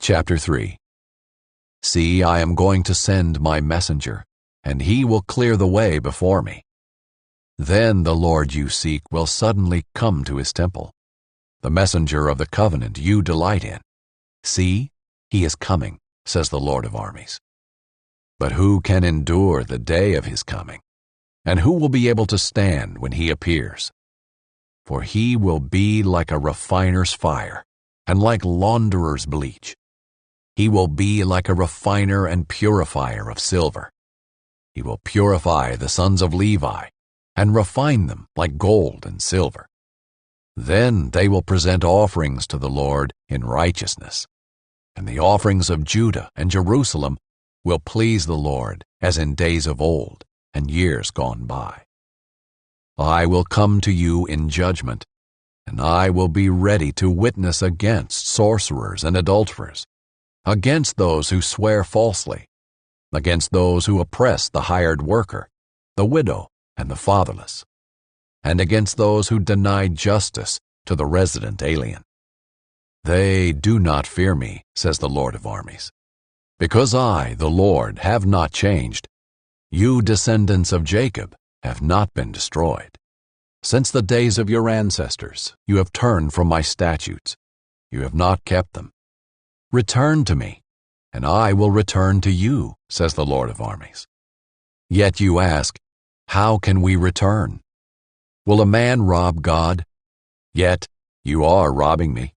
Chapter 3. See, I am going to send my messenger, and he will clear the way before me. Then the Lord you seek will suddenly come to his temple, the messenger of the covenant you delight in. See, he is coming, says the Lord of armies. But who can endure the day of his coming? And who will be able to stand when he appears? For he will be like a refiner's fire, and like launderer's bleach. He will be like a refiner and purifier of silver. He will purify the sons of Levi, and refine them like gold and silver. Then they will present offerings to the Lord in righteousness, and the offerings of Judah and Jerusalem will please the Lord as in days of old and years gone by. I will come to you in judgment, and I will be ready to witness against sorcerers and adulterers, against those who swear falsely, against those who oppress the hired worker, the widow, and the fatherless, and against those who deny justice to the resident alien. They do not fear me, says the Lord of armies. Because I, the Lord, have not changed, you descendants of Jacob have not been destroyed. Since the days of your ancestors, you have turned from my statutes. You have not kept them. Return to me, and I will return to you, says the Lord of armies. Yet you ask, how can we return? Will a man rob God? Yet you are robbing me.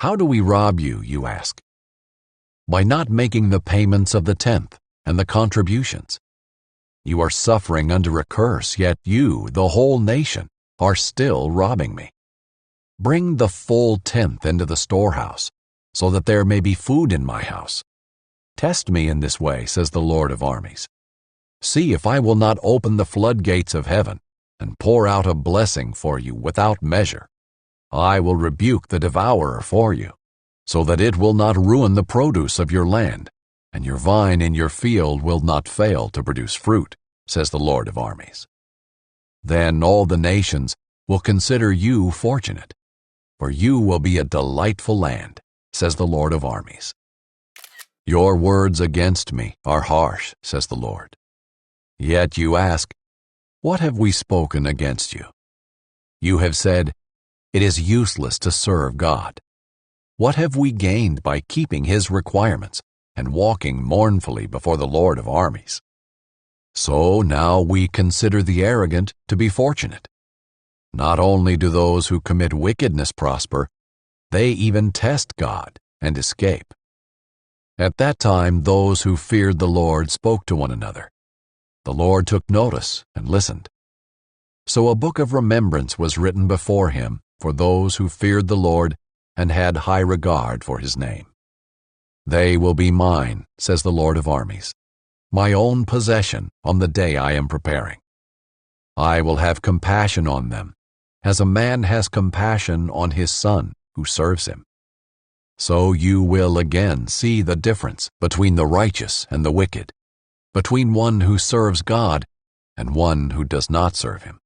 How do we rob you, you ask? By not making the payments of the tenth and the contributions. You are suffering under a curse, yet you, the whole nation, are still robbing me. Bring the full tenth into the storehouse, so that there may be food in my house. Test me in this way, says the Lord of armies. See if I will not open the floodgates of heaven and pour out a blessing for you without measure. I will rebuke the devourer for you, so that it will not ruin the produce of your land, and your vine in your field will not fail to produce fruit, says the Lord of armies. Then all the nations will consider you fortunate, for you will be a delightful land, says the Lord of armies. Your words against me are harsh, says the Lord. Yet you ask, what have we spoken against you? You have said, it is useless to serve God. What have we gained by keeping his requirements and walking mournfully before the Lord of armies? So now we consider the arrogant to be fortunate. Not only do those who commit wickedness prosper, they even test God and escape. At that time those who feared the Lord spoke to one another. The Lord took notice and listened. So a book of remembrance was written before him for those who feared the Lord and had high regard for his name. They will be mine, says the Lord of armies, my own possession on the day I am preparing. I will have compassion on them, as a man has compassion on his son who serves him. So you will again see the difference between the righteous and the wicked, between one who serves God and one who does not serve him.